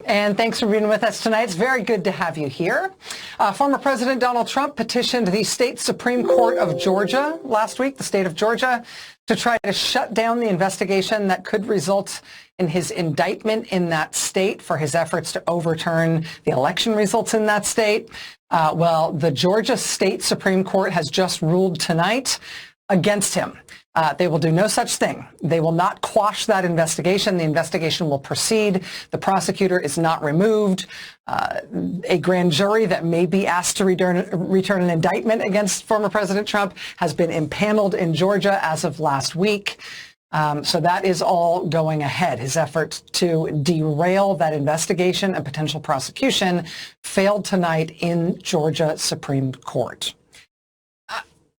and thanks for being with us tonight. It's very good to have you here. Former President Donald Trump petitioned the state Supreme Court of Georgia last week, the state of Georgia, to try to shut down the investigation that could result in his indictment in that state for his efforts to overturn the election results in that state. Well, the Georgia State Supreme Court has just ruled tonight against him. They will do no such thing. They will not quash that investigation. The investigation will proceed. The prosecutor is not removed. A grand jury that may be asked to return an indictment against former President Trump has been impaneled in Georgia as of last week. So that is all going ahead. His efforts to derail that investigation and potential prosecution failed tonight in Georgia Supreme Court.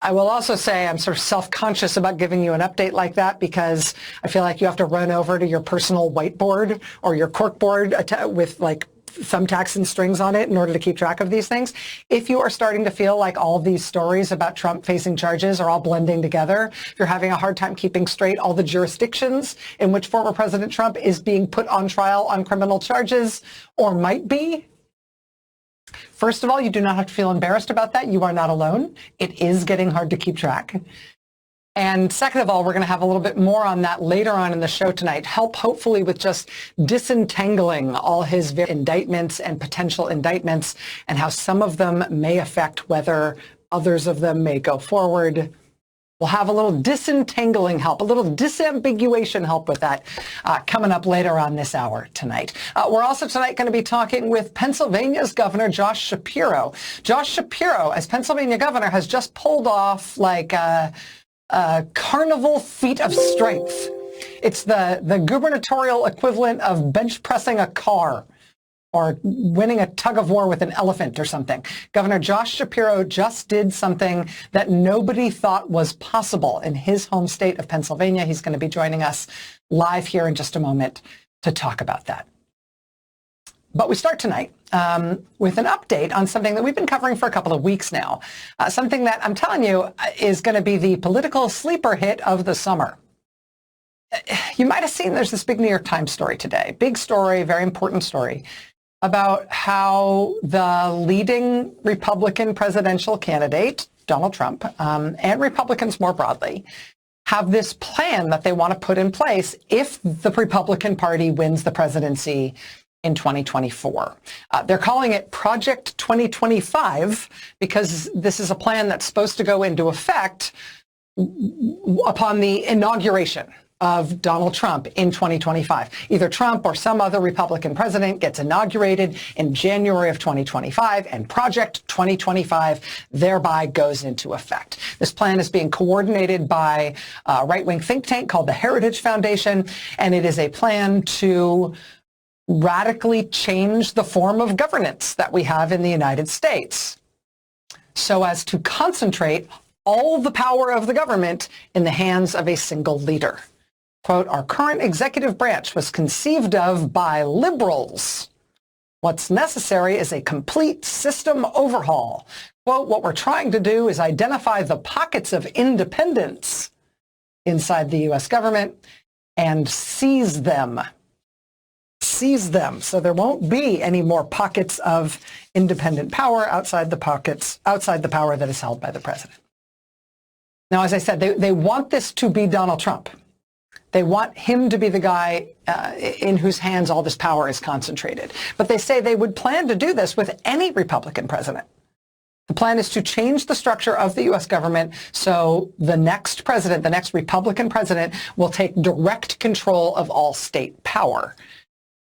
I will also say I'm sort of self-conscious about giving you an update like that because I feel like you have to run over to your personal whiteboard or your corkboard with like thumbtacks and strings on it in order to keep track of these things. If you are starting to feel like all these stories about Trump facing charges are all blending together, if you're having a hard time keeping straight all the jurisdictions in which former President Trump is being put on trial on criminal charges or might be, first of all, you do not have to feel embarrassed about that. You are not alone. It is getting hard to keep track. And second of all, we're going to have a little bit more on that later on in the show tonight. Help hopefully with just disentangling all his indictments and potential indictments and how some of them may affect whether others of them may go forward. We'll have a little disentangling help, a little disambiguation help with that coming up later on this hour tonight. We're also tonight going to be talking with Pennsylvania's Governor Josh Shapiro. Josh Shapiro, as Pennsylvania governor, has just pulled off like a carnival feat of strength. It's the gubernatorial equivalent of bench pressing a car or winning a tug of war with an elephant or something. Governor Josh Shapiro just did something that nobody thought was possible in his home state of Pennsylvania. He's going to be joining us live here in just a moment to talk about that. But we start tonight with an update on something that we've been covering for a couple of weeks now. Something that I'm telling you is going to be the political sleeper hit of the summer. You might have seen there's this big New York Times story today. Big story, very important story, about how the leading Republican presidential candidate, Donald Trump, and Republicans more broadly, have this plan that they want to put in place if the Republican Party wins the presidency in 2024. They're calling it Project 2025 because this is a plan that's supposed to go into effect upon the inauguration of Donald Trump in 2025. Either Trump or some other Republican president gets inaugurated in January of 2025, and Project 2025 thereby goes into effect. This plan is being coordinated by a right-wing think tank called the Heritage Foundation, and it is a plan to radically change the form of governance that we have in the United States so as to concentrate all the power of the government in the hands of a single leader. Quote, our current executive branch was conceived of by liberals. What's necessary is a complete system overhaul. Quote, what we're trying to do is identify the pockets of independence inside the U.S. government and seize them. Seize them so there won't be any more pockets of independent power outside the power that is held by the president. Now, as I said, they want this to be Donald Trump. They want him to be the guy in whose hands all this power is concentrated. But they say they would plan to do this with any Republican president. The plan is to change the structure of the U.S. government so the next president, the next Republican president, will take direct control of all state power.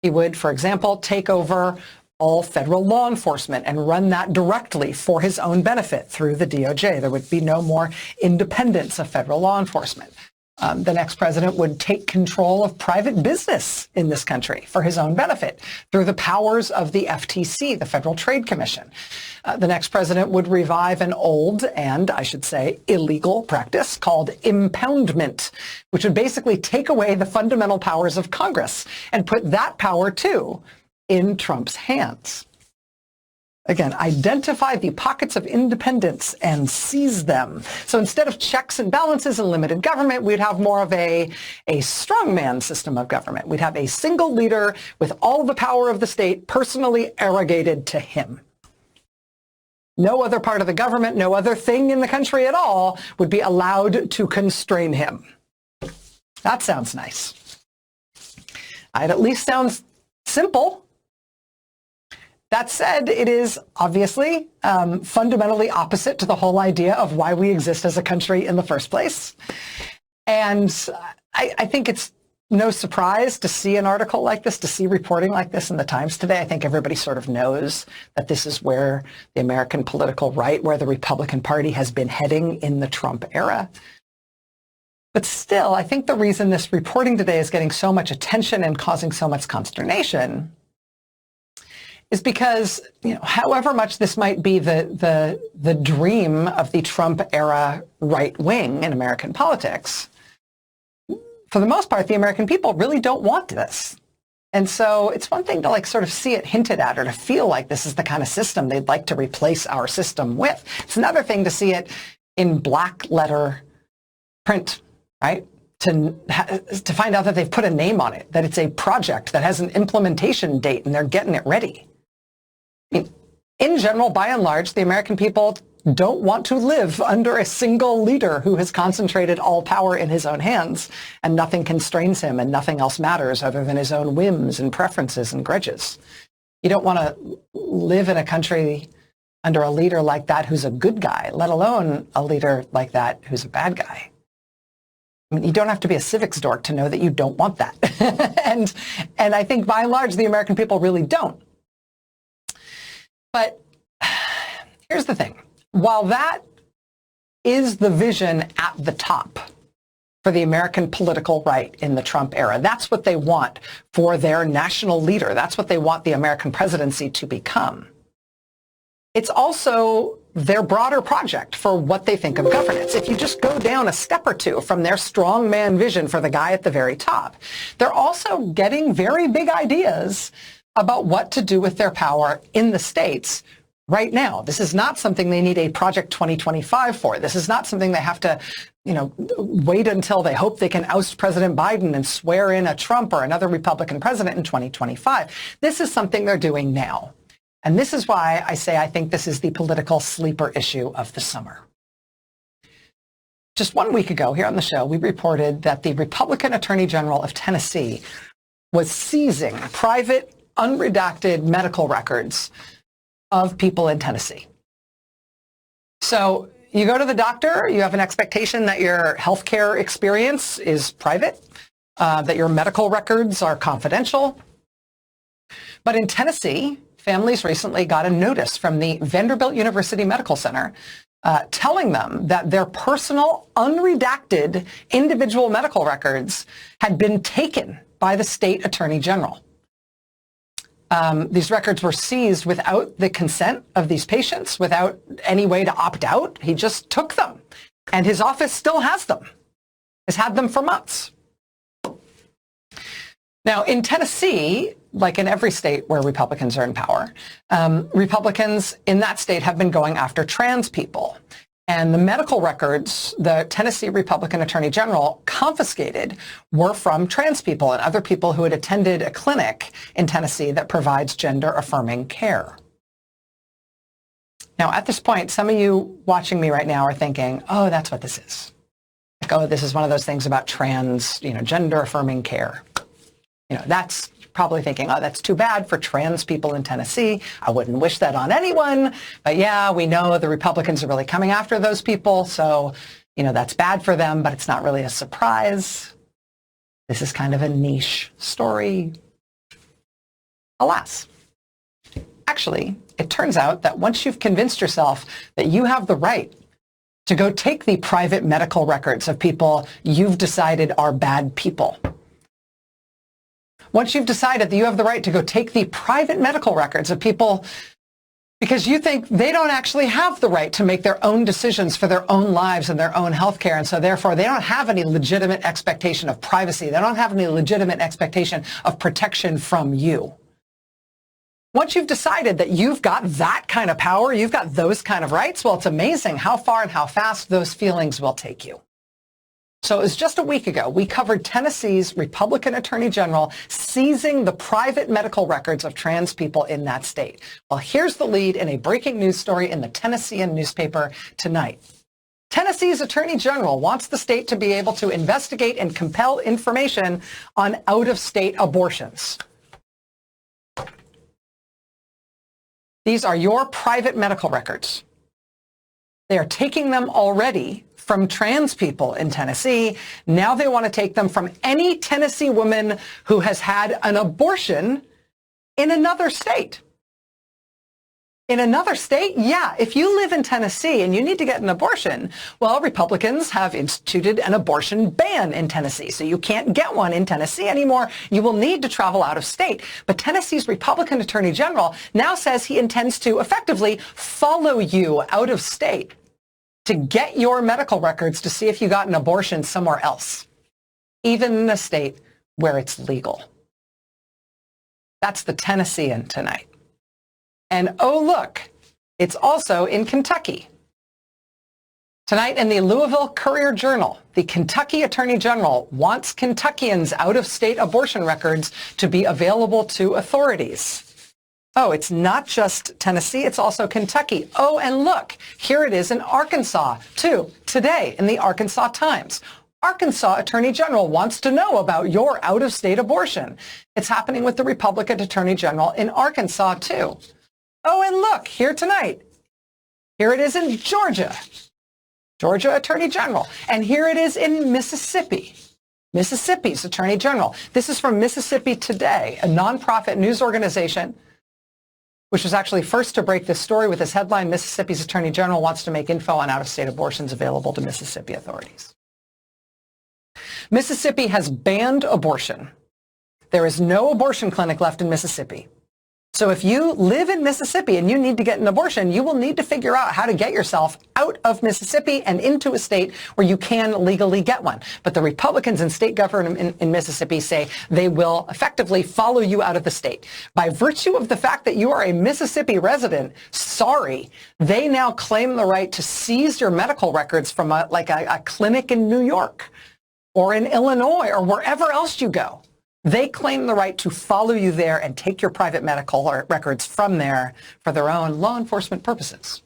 He would, for example, take over all federal law enforcement and run that directly for his own benefit through the DOJ. There would be no more independence of federal law enforcement. The next president would take control of private business in this country for his own benefit through the powers of the FTC, the Federal Trade Commission. The next president would revive an old and, I should say, illegal practice called impoundment, which would basically take away the fundamental powers of Congress and put that power, too, in Trump's hands. Again, identify the pockets of independence and seize them. So instead of checks and balances and limited government, we'd have more of a strongman system of government. We'd have a single leader with all the power of the state personally arrogated to him. No other part of the government, no other thing in the country at all would be allowed to constrain him. That sounds nice. It at least sounds simple. That said, it is obviously fundamentally opposite to the whole idea of why we exist as a country in the first place. And I think it's no surprise to see an article like this, to see reporting like this in the Times today. I think everybody sort of knows that this is where the American political right, where the Republican Party has been heading in the Trump era. But still, I think the reason this reporting today is getting so much attention and causing so much consternation is because, however much this might be the dream of the Trump era right wing in American politics, for the most part, the American people really don't want this. And so it's one thing to sort of see it hinted at or to feel like this is the kind of system they'd like to replace our system with. It's another thing to see it in black letter print, right? To find out that they've put a name on it, that it's a project that has an implementation date and they're getting it ready. I mean, in general, by and large, the American people don't want to live under a single leader who has concentrated all power in his own hands and nothing constrains him and nothing else matters other than his own whims and preferences and grudges. You don't want to live in a country under a leader like that who's a good guy, let alone a leader like that who's a bad guy. I mean, you don't have to be a civics dork to know that you don't want that. and I think by and large, the American people really don't. But here's the thing. While that is the vision at the top for the American political right in the Trump era, that's what they want for their national leader. That's what they want the American presidency to become. It's also their broader project for what they think of governance. If you just go down a step or two from their strongman vision for the guy at the very top, they're also getting very big ideas about what to do with their power in the states right now. This is not something they need a Project 2025 for. This is not something they have to, wait until they hope they can oust President Biden and swear in a Trump or another Republican president in 2025. This is something they're doing now. And this is why I say I think this is the political sleeper issue of the summer. Just 1 week ago here on the show, we reported that the Republican Attorney General of Tennessee was seizing private, unredacted medical records of people in Tennessee. So you go to the doctor, you have an expectation that your healthcare experience is private, that your medical records are confidential. But in Tennessee, families recently got a notice from the Vanderbilt University Medical Center telling them that their personal, unredacted individual medical records had been taken by the state attorney general. These records were seized without the consent of these patients, without any way to opt out. He just took them, and his office still has them, has had them for months. Now, in Tennessee, like in every state where Republicans are in power, Republicans in that state have been going after trans people. And the medical records the Tennessee Republican Attorney General confiscated were from trans people and other people who had attended a clinic in Tennessee that provides gender-affirming care. Now, at this point, some of you watching me right now are thinking, oh, that's what this is. Like, oh, this is one of those things about trans, gender-affirming care. That's probably thinking, oh, that's too bad for trans people in Tennessee. I wouldn't wish that on anyone. But yeah, we know the Republicans are really coming after those people. So, that's bad for them, but it's not really a surprise. This is kind of a niche story. Alas, actually, it turns out that once you've convinced yourself that you have the right to go take the private medical records of people you've decided are bad people, once you've decided that you have the right to go take the private medical records of people because you think they don't actually have the right to make their own decisions for their own lives and their own health care, and so therefore they don't have any legitimate expectation of privacy. They don't have any legitimate expectation of protection from you. Once you've decided that you've got that kind of power, you've got those kind of rights, well, it's amazing how far and how fast those feelings will take you. So it was just a week ago, we covered Tennessee's Republican Attorney General seizing the private medical records of trans people in that state. Well, here's the lead in a breaking news story in the Tennessean newspaper tonight. Tennessee's Attorney General wants the state to be able to investigate and compel information on out-of-state abortions. These are your private medical records. They are taking them already from trans people in Tennessee. Now they want to take them from any Tennessee woman who has had an abortion in another state. In another state? Yeah, if you live in Tennessee and you need to get an abortion, well, Republicans have instituted an abortion ban in Tennessee. So you can't get one in Tennessee anymore. You will need to travel out of state. But Tennessee's Republican Attorney General now says he intends to effectively follow you out of state to get your medical records to see if you got an abortion somewhere else, even in a state where it's legal. That's the Tennessean tonight. And oh, look, it's also in Kentucky. Tonight in the Louisville Courier-Journal, the Kentucky Attorney General wants Kentuckians' out-of-state abortion records to be available to authorities. Oh, it's not just Tennessee, it's also Kentucky. Oh, and look, here it is in Arkansas, too, today in the Arkansas Times. Arkansas Attorney General wants to know about your out-of-state abortion. It's happening with the Republican Attorney General in Arkansas, too. Oh, and look, here tonight. Here it is in Georgia. Georgia Attorney General. And here it is in Mississippi. Mississippi's Attorney General. This is from Mississippi Today, a nonprofit news organization which was actually first to break this story with this headline, Mississippi's Attorney General wants to make info on out-of-state abortions available to Mississippi authorities. Mississippi has banned abortion. There is no abortion clinic left in Mississippi. So if you live in Mississippi and you need to get an abortion, you will need to figure out how to get yourself out of Mississippi and into a state where you can legally get one. But the Republicans in state government in Mississippi say they will effectively follow you out of the state. By virtue of the fact that you are a Mississippi resident, sorry, they now claim the right to seize your medical records from a clinic in New York or in Illinois or wherever else you go. They claim the right to follow you there and take your private medical records from there for their own law enforcement purposes.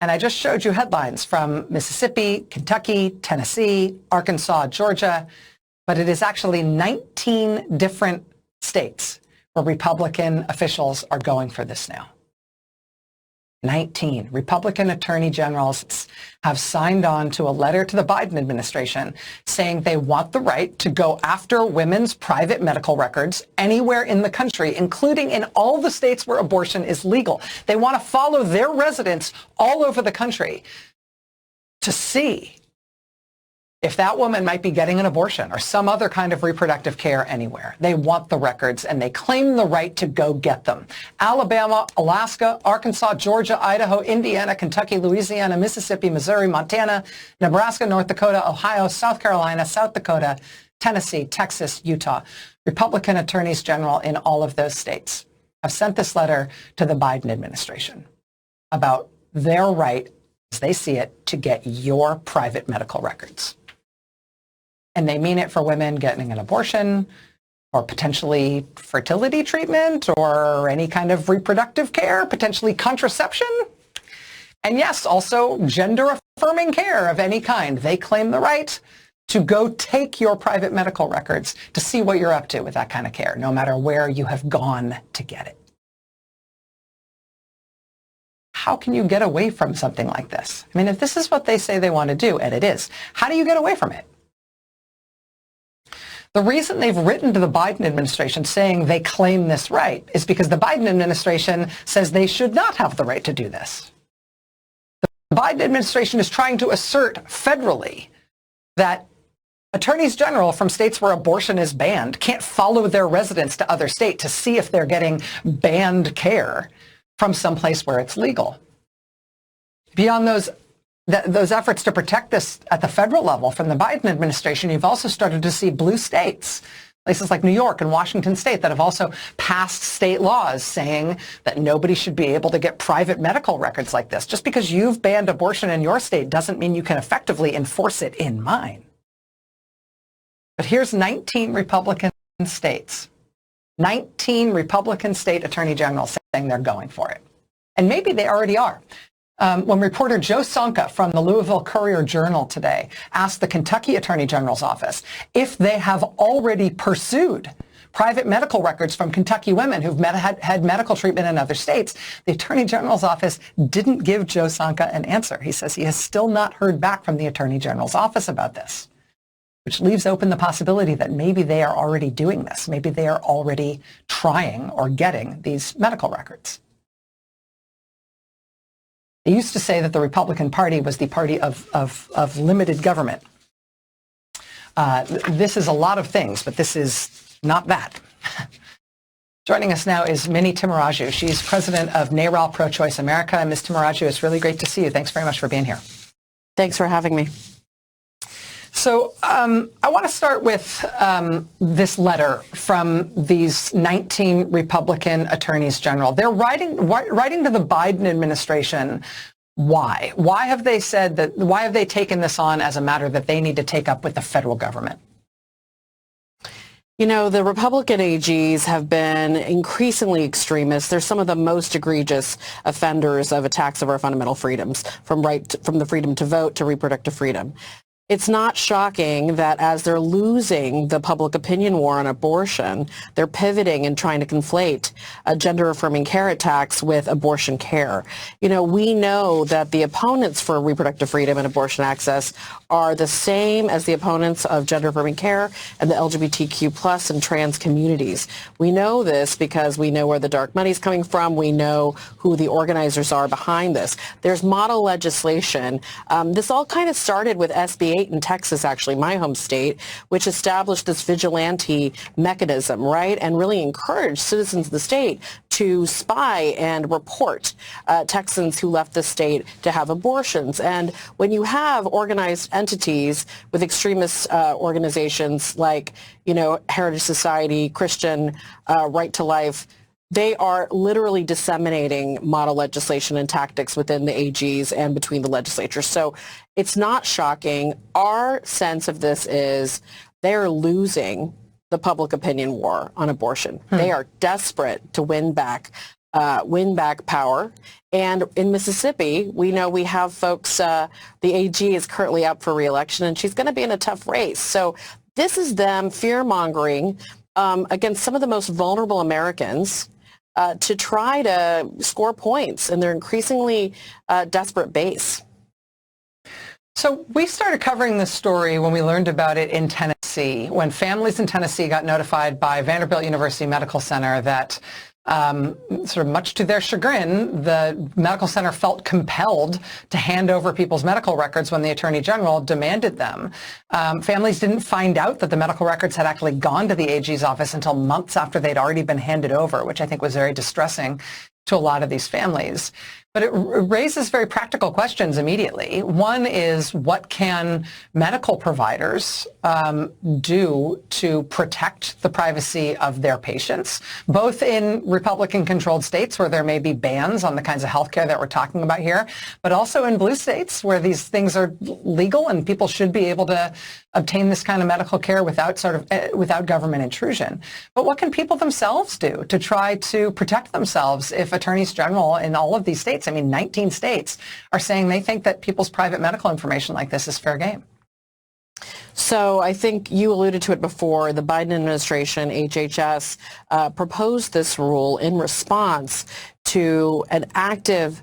And I just showed you headlines from Mississippi, Kentucky, Tennessee, Arkansas, Georgia, but it is actually 19 different states where Republican officials are going for this now. 19 Republican attorney generals have signed on to a letter to the Biden administration saying they want the right to go after women's private medical records anywhere in the country, including in all the states where abortion is legal. They want to follow their residents all over the country to see if that woman might be getting an abortion or some other kind of reproductive care anywhere. They want the records, and they claim the right to go get them. Alabama, Alaska, Arkansas, Georgia, Idaho, Indiana, Kentucky, Louisiana, Mississippi, Missouri, Montana, Nebraska, North Dakota, Ohio, South Carolina, South Dakota, Tennessee, Texas, Utah. Republican attorneys general in all of those states have sent this letter to the Biden administration about their right, as they see it, to get your private medical records. And they mean it for women getting an abortion or potentially fertility treatment or any kind of reproductive care, potentially contraception. And yes, also gender-affirming care of any kind. They claim the right to go take your private medical records to see what you're up to with that kind of care, no matter where you have gone to get it. How can you get away from something like this? I mean, if this is what they say they want to do, and it is, how do you get away from it? The reason they've written to the Biden administration saying they claim this right is because the Biden administration says they should not have the right to do this. The Biden administration is trying to assert federally that attorneys general from states where abortion is banned can't follow their residents to other states to see if they're getting banned care from someplace where it's legal. Beyond those efforts to protect this at the federal level from the Biden administration, you've also started to see blue states Places like New York and Washington State that have also passed state laws saying that nobody should be able to get private medical records like this. Just because you've banned abortion in your state doesn't mean you can effectively enforce it in mine. But here's 19 Republican states, 19 Republican state attorney generals saying they're going for it. And maybe they already are. When reporter Joe Sonka from the Louisville Courier-Journal today asked the Kentucky Attorney General's office if they have already pursued private medical records from Kentucky women who've had medical treatment in other states, the Attorney General's office didn't give Joe Sonka an answer. He says he has still not heard back from the Attorney General's office about this, which leaves open the possibility that maybe they are already doing this. Maybe they are already trying or getting these medical records. They used to say that the Republican Party was the party of limited government. This is a lot of things, but this is not that. Joining us now is Minnie Timuraju. She's president of NARAL Pro-Choice America. Ms. Timuraju, it's really great to see you. Thanks very much for being here. Thanks for having me. So I want to start with this letter from these 19 Republican attorneys general. They're writing to the Biden administration. Why? Why have they said that? Why have they taken this on as a matter that they need to take up with the federal government? You know, the Republican AGs have been increasingly extremist. They're some of the most egregious offenders of attacks of our fundamental freedoms, from the freedom to vote to reproductive freedom. It's not shocking that as they're losing the public opinion war on abortion, they're pivoting and trying to conflate gender-affirming care attacks with abortion care. You know, we know that the opponents for reproductive freedom and abortion access are the same as the opponents of gender-affirming care and the LGBTQ plus and trans communities. We know this because we know where the dark money is coming from. We know who the organizers are behind this. There's model legislation. This all kind of started with SB 8 in Texas, actually, my home state, which established this vigilante mechanism, right, and really encouraged citizens of the state to spy and report Texans who left the state to have abortions. And when you have organized entities with extremist organizations like, you know, Heritage Society, Christian Right to Life, they are literally disseminating model legislation and tactics within the AGs and between the legislatures. So it's not shocking. Our sense of this is they're losing the public opinion war on abortion. They are desperate to win back power. And in Mississippi, we know we have folks, the AG is currently up for re-election, and she's going to be in a tough race. So this is them fear-mongering against some of the most vulnerable Americans to try to score points in their increasingly desperate base. So we started covering this story when we learned about it in Tennessee, when families in Tennessee got notified by Vanderbilt University Medical Center that sort of much to their chagrin, the medical center felt compelled to hand over people's medical records when the Attorney General demanded them. Families didn't find out that the medical records had actually gone to the AG's office until months after they'd already been handed over, which I think was very distressing to a lot of these families. But it raises very practical questions immediately. One is, what can medical providers do to protect the privacy of their patients, both in Republican-controlled states where there may be bans on the kinds of health care that we're talking about here, but also in blue states where these things are legal and people should be able to obtain this kind of medical care without without government intrusion. But what can people themselves do to try to protect themselves if attorneys general in all of these states, I mean 19 states, are saying they think that people's private medical information like this is fair game? So I think you alluded to it before. The Biden administration, HHS, proposed this rule in response to an active,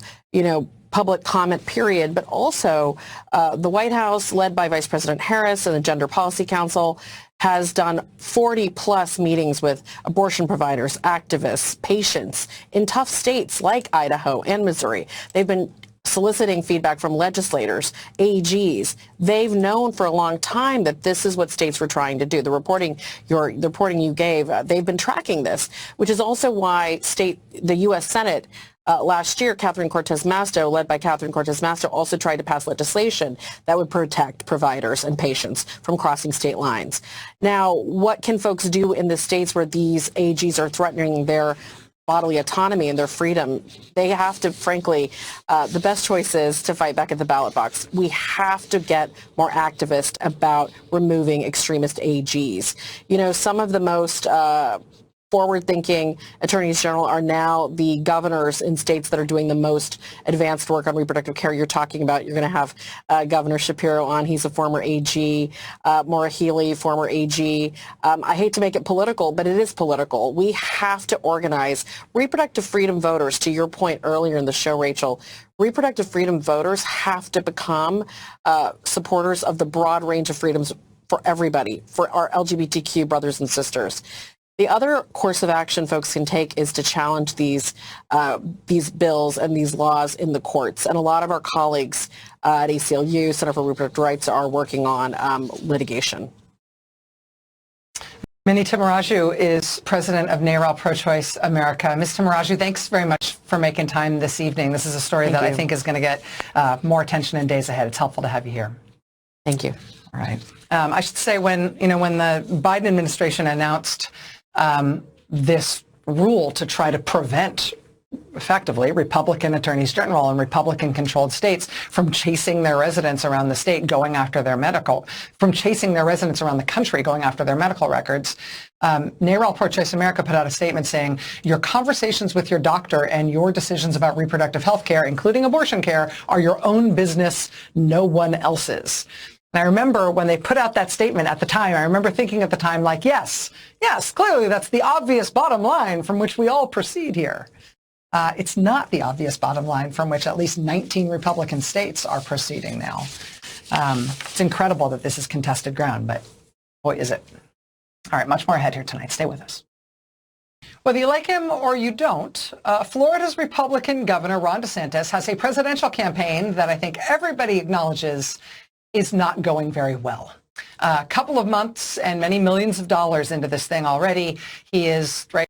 public comment period, but also the White House, led by Vice President Harris and the Gender Policy Council, has done 40-plus meetings with abortion providers, activists, patients in tough states like Idaho and Missouri. They've been soliciting feedback from legislators, AGs. They've known for a long time that this is what states were trying to do. The reporting you gave, they've been tracking this, which is also why the U.S. Senate Last year, Catherine Cortez Masto, led by Catherine Cortez Masto, also tried to pass legislation that would protect providers and patients from crossing state lines. Now, what can folks do in the states where these AGs are threatening their bodily autonomy and their freedom? They have to, frankly, the best choice is to fight back at the ballot box. We have to get more activist about removing extremist AGs. You know, some of the most forward-thinking attorneys general are now the governors in states that are doing the most advanced work on reproductive care. You're talking about, you're going to have Governor Shapiro on. He's a former AG. Maura Healey, former AG. I hate to make it political, but it is political. We have to organize reproductive freedom voters. To your point earlier in the show, Rachel, reproductive freedom voters have to become supporters of the broad range of freedoms for everybody, for our LGBTQ brothers and sisters. The other course of action folks can take is to challenge these bills and these laws in the courts. And a lot of our colleagues at ACLU, Center for Reproductive Rights, are working on litigation. Minnie Timuraju is president of NARAL Pro-Choice America. Ms. Timuraju, thanks very much for making time this evening. This is a story that I think is going to get more attention in days ahead. It's helpful to have you here. Thank you. All right. I should say when the Biden administration announced this rule to try to prevent, effectively, Republican attorneys general in Republican-controlled states from chasing their residents around the state, going after their medical, from chasing their residents around the country, going after their medical records. NARAL Pro-Choice America put out a statement saying, your conversations with your doctor and your decisions about reproductive health care, including abortion care, are your own business, no one else's. And I remember when they put out that statement at the time, I remember thinking at the time, like, yes, clearly that's the obvious bottom line from which we all proceed here. It's not the obvious bottom line from which at least 19 Republican states are proceeding now. It's incredible that this is contested ground, but boy, is it. All right, much more ahead here tonight. Stay with us. Whether you like him or you don't, Florida's Republican Governor Ron DeSantis has a presidential campaign that I think everybody acknowledges is not going very well. A couple of months and many millions of dollars into this thing already. He is right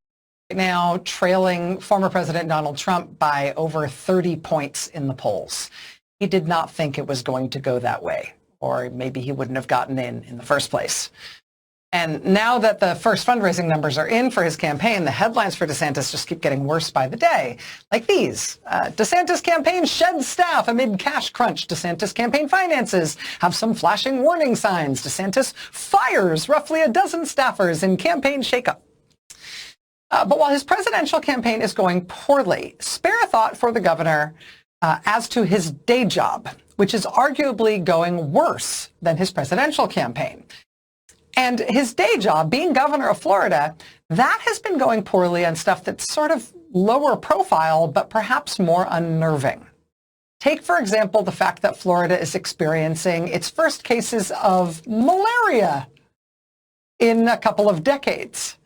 now trailing former President Donald Trump by over 30 points in the polls. He did not think it was going to go that way, or maybe he wouldn't have gotten in the first place. And now that the first fundraising numbers are in for his campaign, the headlines for DeSantis just keep getting worse by the day. Like these. DeSantis campaign sheds staff amid cash crunch. DeSantis campaign finances have some flashing warning signs. DeSantis fires roughly a dozen staffers in campaign shakeup. But while his presidential campaign is going poorly, spare a thought for the governor as to his day job, which is arguably going worse than his presidential campaign. And his day job, being governor of Florida, that has been going poorly on stuff that's sort of lower profile, but perhaps more unnerving. Take, for example, the fact that Florida is experiencing its first cases of malaria in a couple of decades.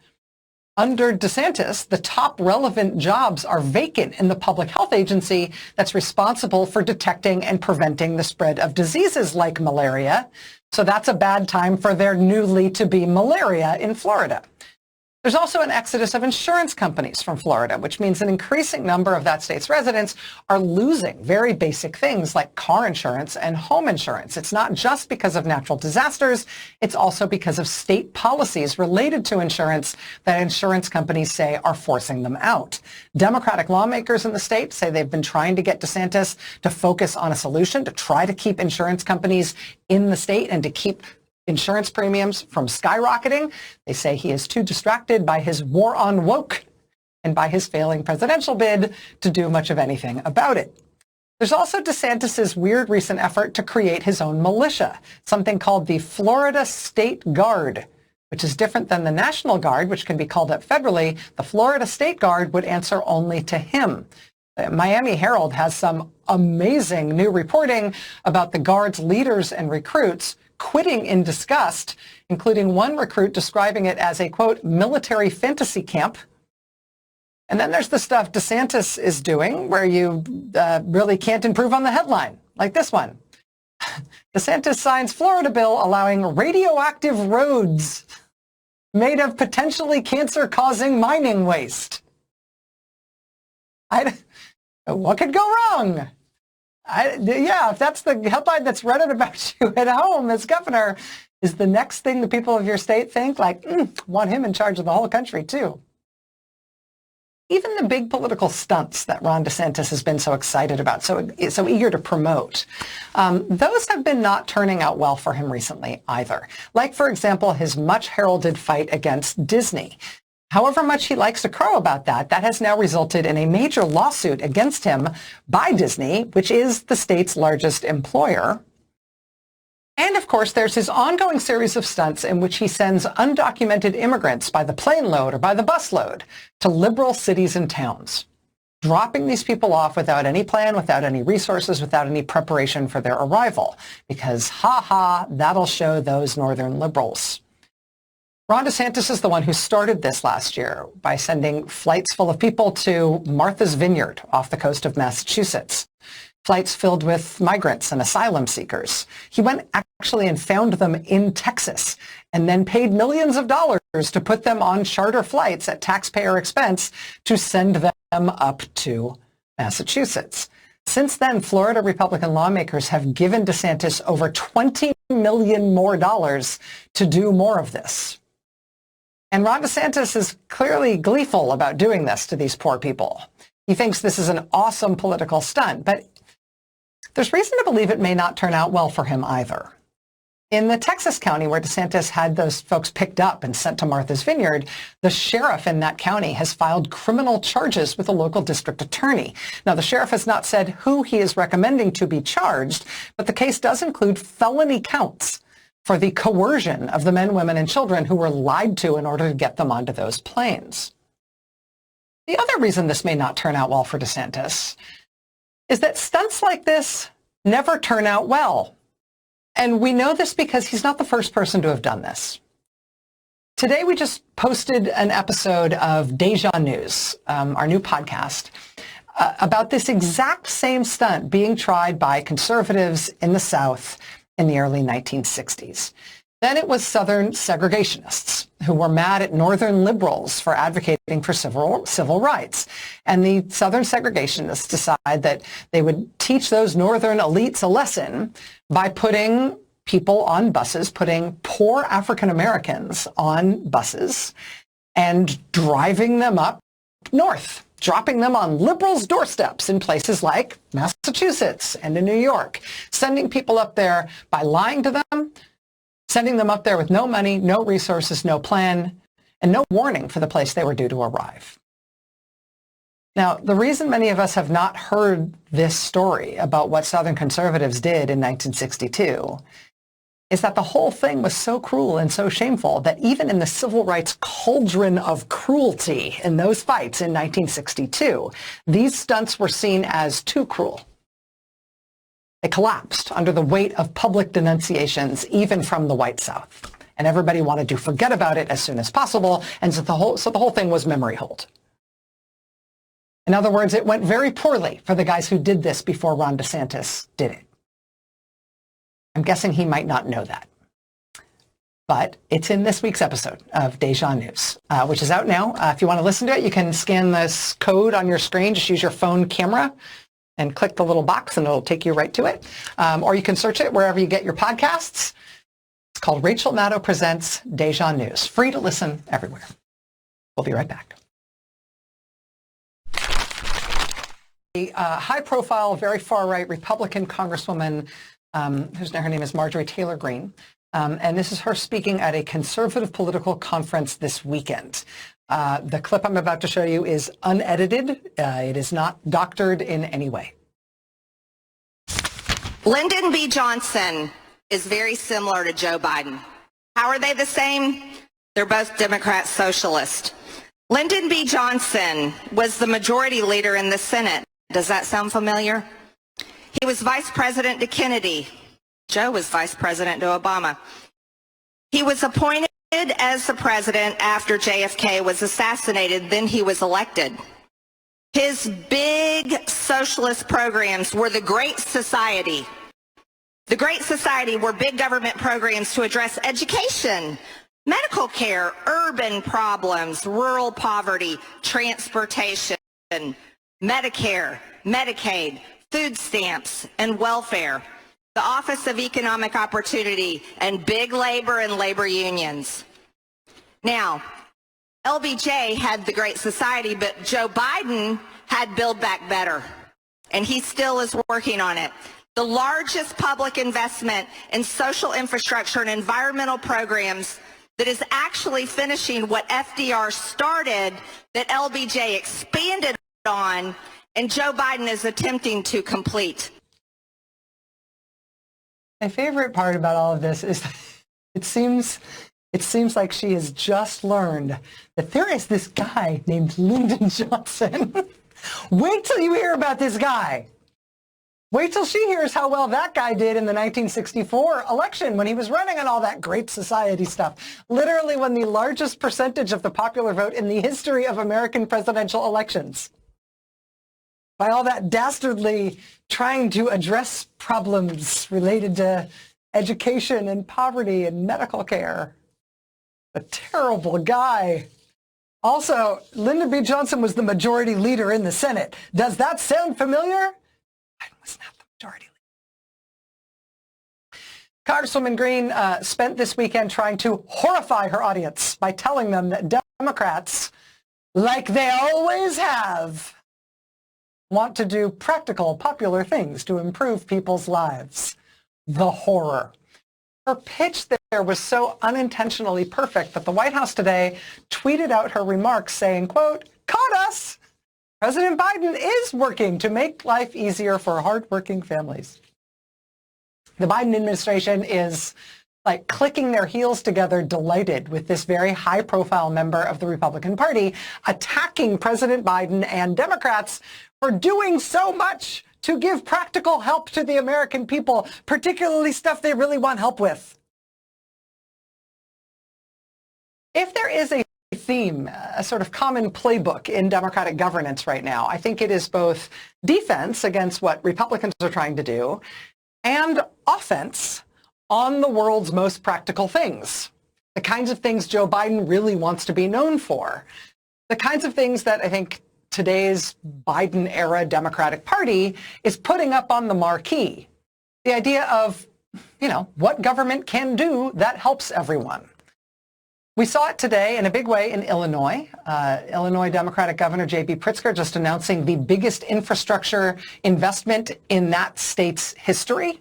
Under DeSantis, the top relevant jobs are vacant in the public health agency that's responsible for detecting and preventing the spread of diseases like malaria. So that's a bad time for there newly to be malaria in Florida. There's also an exodus of insurance companies from Florida, which means an increasing number of that state's residents are losing very basic things like car insurance and home insurance. It's not just because of natural disasters, it's also because of state policies related to insurance that insurance companies say are forcing them out. Democratic lawmakers in the state say they've been trying to get DeSantis to focus on a solution to try to keep insurance companies in the state and to keep insurance premiums from skyrocketing. They say he is too distracted by his war on woke and by his failing presidential bid to do much of anything about it. There's also DeSantis's weird recent effort to create his own militia, something called the Florida State Guard, which is different than the National Guard, which can be called up federally. The Florida State Guard would answer only to him. The Miami Herald has some amazing new reporting about the Guard's leaders and recruits quitting in disgust, including one recruit describing it as a, quote, military fantasy camp. And then there's the stuff DeSantis is doing where you really can't improve on the headline, like this one. DeSantis signs Florida bill allowing radioactive roads made of potentially cancer-causing mining waste. What could go wrong? Yeah, if that's the headline that's running about you at home as governor, is the next thing the people of your state think, like, want him in charge of the whole country too. Even the big political stunts that Ron DeSantis has been so excited about, so eager to promote, those have been not turning out well for him recently either. Like, for example, his much heralded fight against Disney. However much he likes to crow about that, that has now resulted in a major lawsuit against him by Disney, which is the state's largest employer. And of course, there's his ongoing series of stunts in which he sends undocumented immigrants by the plane load or by the bus load to liberal cities and towns, dropping these people off without any plan, without any resources, without any preparation for their arrival, because that'll show those northern liberals. Ron DeSantis is the one who started this last year by sending flights full of people to Martha's Vineyard off the coast of Massachusetts, flights filled with migrants and asylum seekers. He went actually and found them in Texas and then paid millions of dollars to put them on charter flights at taxpayer expense to send them up to Massachusetts. Since then, Florida Republican lawmakers have given DeSantis over $20 million more to do more of this. And Ron DeSantis is clearly gleeful about doing this to these poor people. He thinks this is an awesome political stunt, but there's reason to believe it may not turn out well for him either. In the Texas county where DeSantis had those folks picked up and sent to Martha's Vineyard, the sheriff in that county has filed criminal charges with the local district attorney. Now, the sheriff has not said who he is recommending to be charged, but the case does include felony counts for the coercion of the men, women, and children who were lied to in order to get them onto those planes. The other reason this may not turn out well for DeSantis is that stunts like this never turn out well. And we know this because he's not the first person to have done this. Today, we just posted an episode of Deja News, our new podcast, about this exact same stunt being tried by conservatives in the South in the early 1960s. Then it was Southern segregationists who were mad at Northern liberals for advocating for civil rights. And the Southern segregationists decide that they would teach those Northern elites a lesson by putting people on buses, putting poor African Americans on buses and driving them up north, dropping them on liberals' doorsteps in places like Massachusetts and in New York, sending people up there by lying to them, sending them up there with no money, no resources, no plan, and no warning for the place they were due to arrive. Now, the reason many of us have not heard this story about what Southern conservatives did in 1962 is that the whole thing was so cruel and so shameful that even in the civil rights cauldron of cruelty in those fights in 1962, these stunts were seen as too cruel. They collapsed under the weight of public denunciations, even from the white South. And everybody wanted to forget about it as soon as possible, and so the whole thing was memory hold. In other words, it went very poorly for the guys who did this before Ron DeSantis did it. I'm guessing he might not know that. But it's in this week's episode of Deja News, which is out now. If you want to listen to it, you can scan this code on your screen. Just use your phone camera and click the little box, and it'll take you right to it. Or you can search it wherever you get your podcasts. It's called Rachel Maddow Presents Deja News. Free to listen everywhere. We'll be right back. A high-profile, very far-right Republican Congresswoman, her name is Marjorie Taylor Greene, and this is her speaking at a conservative political conference this weekend. The clip I'm about to show you is unedited. It is not doctored in any way. Lyndon B. Johnson is very similar to Joe Biden. How are they the same? They're both Democrat socialists. Lyndon B. Johnson was the majority leader in the Senate. Does that sound familiar? He was vice president to Kennedy. Joe was vice president to Obama. He was appointed as the president after JFK was assassinated, then he was elected. His big socialist programs were the Great Society. The Great Society were big government programs to address education, medical care, urban problems, rural poverty, transportation, Medicare, Medicaid, food stamps, and welfare, the Office of Economic Opportunity, and big labor and labor unions. Now, LBJ had the Great Society, but Joe Biden had Build Back Better, and he still is working on it. The largest public investment in social infrastructure and environmental programs that is actually finishing what FDR started, that LBJ expanded on, and Joe Biden is attempting to complete. My favorite part about all of this is it seems like she has just learned that there is this guy named Lyndon Johnson. Wait till you hear about this guy. Wait till she hears how well that guy did in the 1964 election when he was running on all that Great Society stuff. Literally won the largest percentage of the popular vote in the history of American presidential elections. By all that dastardly trying to address problems related to education and poverty and medical care. A terrible guy. Also, Lyndon B. Johnson was the majority leader in the Senate. Does that sound familiar? Biden was not the majority leader. Congresswoman Green spent this weekend trying to horrify her audience by telling them that Democrats, like they always have, want to do practical, popular things to improve people's lives. The horror. Her pitch there was so unintentionally perfect that the White House today tweeted out her remarks saying, quote, "Caught us! President Biden is working to make life easier for hardworking families." The Biden administration is like clicking their heels together, delighted with this very high-profile member of the Republican Party attacking President Biden and Democrats for doing so much to give practical help to the American people, particularly stuff they really want help with. If there is a theme, a sort of common playbook in Democratic governance right now, I think it is both defense against what Republicans are trying to do and offense on the world's most practical things, the kinds of things Joe Biden really wants to be known for, the kinds of things that I think today's Biden-era Democratic Party is putting up on the marquee. The idea of, what government can do that helps everyone. We saw it today in a big way in Illinois. Illinois Democratic Governor J.B. Pritzker just announcing the biggest infrastructure investment in that state's history.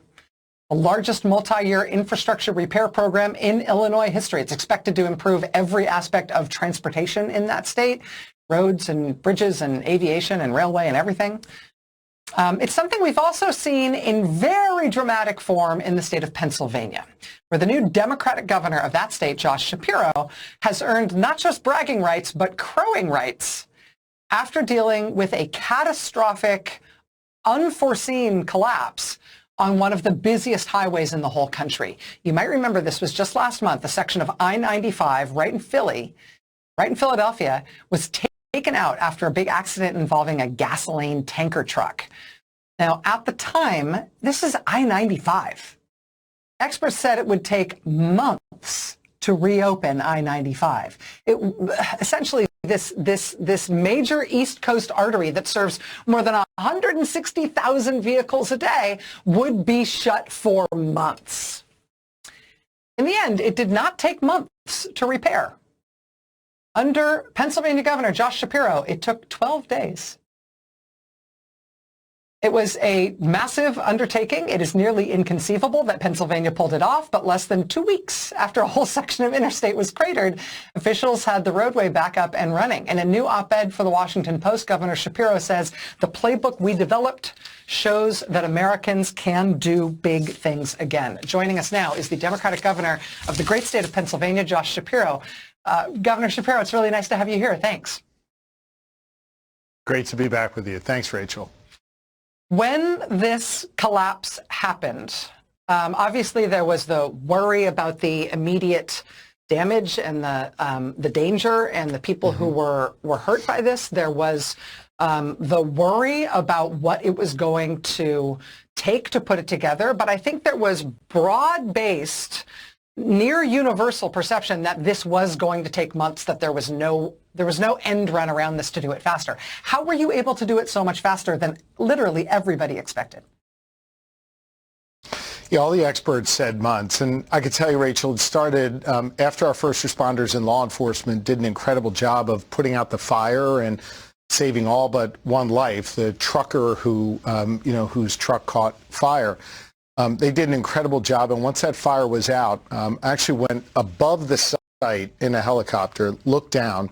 The largest multi-year infrastructure repair program in Illinois history. It's expected to improve every aspect of transportation in that state, roads and bridges and aviation and railway and everything. It's something we've also seen in very dramatic form in the state of Pennsylvania, where the new Democratic governor of that state, Josh Shapiro, has earned not just bragging rights, but crowing rights after dealing with a catastrophic, unforeseen collapse on one of the busiest highways in the whole country. You might remember this was just last month. A section of I-95 right in Philadelphia, was taken out after a big accident involving a gasoline tanker truck. Now, at the time, this is I-95. Experts said it would take months to reopen I-95. Essentially, this major East Coast artery that serves more than 160,000 vehicles a day would be shut for months. In the end, it did not take months to repair. Under Pennsylvania Governor Josh Shapiro, it took 12 days. It was a massive undertaking. It is nearly inconceivable that Pennsylvania pulled it off, but less than 2 weeks after a whole section of interstate was cratered, officials had the roadway back up and running. In a new op-ed for the Washington Post, Governor Shapiro says, "The playbook we developed shows that Americans can do big things again." Joining us now is the Democratic governor of the great state of Pennsylvania, Josh Shapiro. Governor Shapiro, it's really nice to have you here. Thanks. Great to be back with you. Thanks, Rachel. When this collapse happened, obviously there was the worry about the immediate damage and the danger and the people who were hurt by this. There was the worry about what it was going to take to put it together. But I think there was broad-based near universal perception that this was going to take months, that there was no end run around this to do it faster. How were you able to do it so much faster than literally everybody expected? Yeah, all the experts said months. And I could tell you, Rachel, it started after our first responders and law enforcement did an incredible job of putting out the fire and saving all but one life, the trucker who, whose truck caught fire. They did an incredible job. And once that fire was out, I actually went above the site in a helicopter, looked down,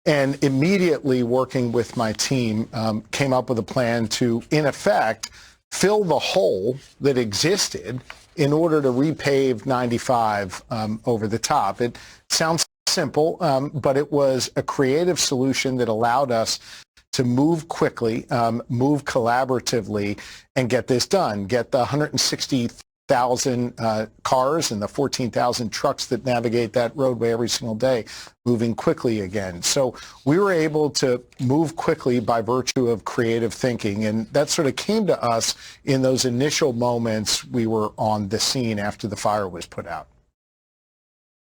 and immediately working with my team, came up with a plan to, in effect, fill the hole that existed in order to repave 95 over the top. It sounds simple, but it was a creative solution that allowed us to move quickly, move collaboratively, and get this done. Get the 160,000 cars and the 14,000 trucks that navigate that roadway every single day moving quickly again. So we were able to move quickly by virtue of creative thinking, and that sort of came to us in those initial moments we were on the scene after the fire was put out.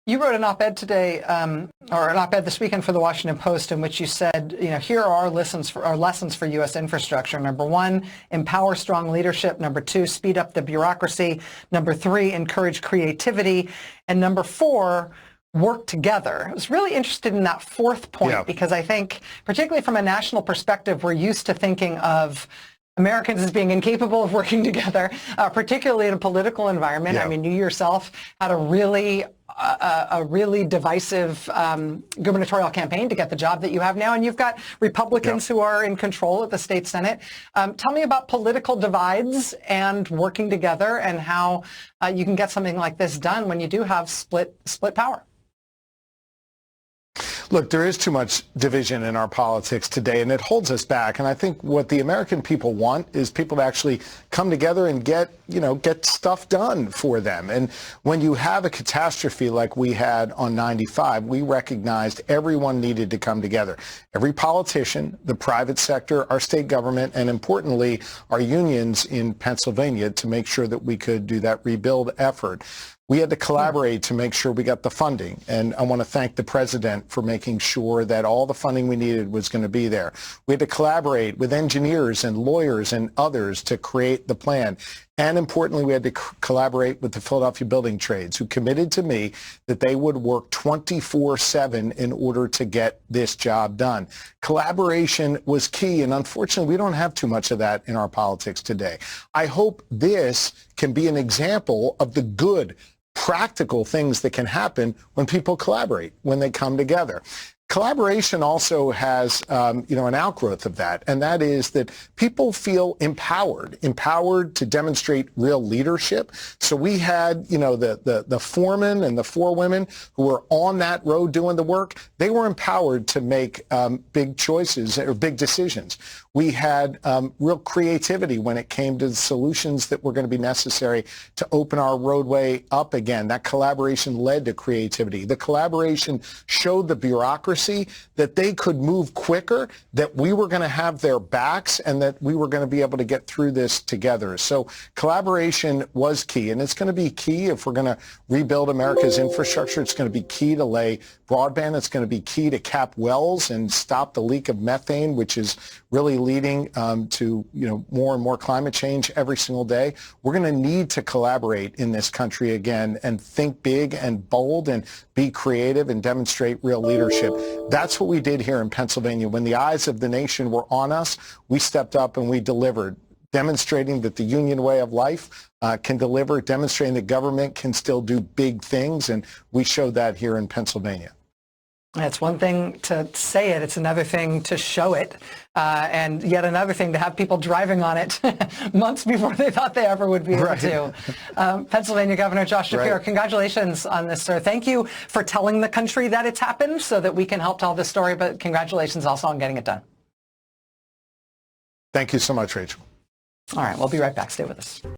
You wrote an op-ed today, or an op-ed this weekend for the Washington Post, in which you said, here are our lessons for U.S. infrastructure. Number one, empower strong leadership. Number two, speed up the bureaucracy. Number three, encourage creativity. And number four, work together. I was really interested in that fourth point because I think, particularly from a national perspective, we're used to thinking of Americans as being incapable of working together, particularly in a political environment. I mean, you yourself had a really divisive gubernatorial campaign to get the job that you have now, and you've got Republicans who are in control at the state Senate. Tell me about political divides and working together, and how you can get something like this done when you do have split power. Look, there is too much division in our politics today, and it holds us back. And I think what the American people want is people to actually come together and get stuff done for them. And when you have a catastrophe like we had on 95, we recognized everyone needed to come together. Every politician, the private sector, our state government, and importantly, our unions in Pennsylvania, to make sure that we could do that rebuild effort. We had to collaborate to make sure we got the funding, and I want to thank the president for making sure that all the funding we needed was going to be there. We had to collaborate with engineers and lawyers and others to create the plan. And importantly, we had to collaborate with the Philadelphia building trades, who committed to me that they would work 24/7 in order to get this job done. Collaboration was key, and unfortunately, we don't have too much of that in our politics today. I hope this can be an example of the good, practical things that can happen when people collaborate, when they come together. Collaboration also has, an outgrowth of that, and that is that people feel empowered to demonstrate real leadership. So we had, the foremen and the forewomen who were on that road doing the work. They were empowered to make big choices or big decisions. We had real creativity when it came to the solutions that were going to be necessary to open our roadway up again. That collaboration led to creativity. The collaboration showed the bureaucracy that they could move quicker, that we were going to have their backs, and that we were going to be able to get through this together. So collaboration was key, and it's going to be key if we're going to rebuild America's infrastructure. It's going to be key to lay broadband. It's going to be key to cap wells and stop the leak of methane, which is really leading to more and more climate change every single day. We're going to need to collaborate in this country again and think big and bold and be creative and demonstrate real leadership. That's what we did here in Pennsylvania. When the eyes of the nation were on us, we stepped up and we delivered, demonstrating that the union way of life can deliver, demonstrating that government can still do big things, and we showed that here in Pennsylvania. It's one thing to say it, it's another thing to show it, and yet another thing to have people driving on it months before they thought they ever would be able to. Pennsylvania Governor Josh Shapiro, congratulations on this, sir. Thank you for telling the country that it's happened so that we can help tell this story, but congratulations also on getting it done. Thank you so much, Rachel. All right, we'll be right back. Stay with us.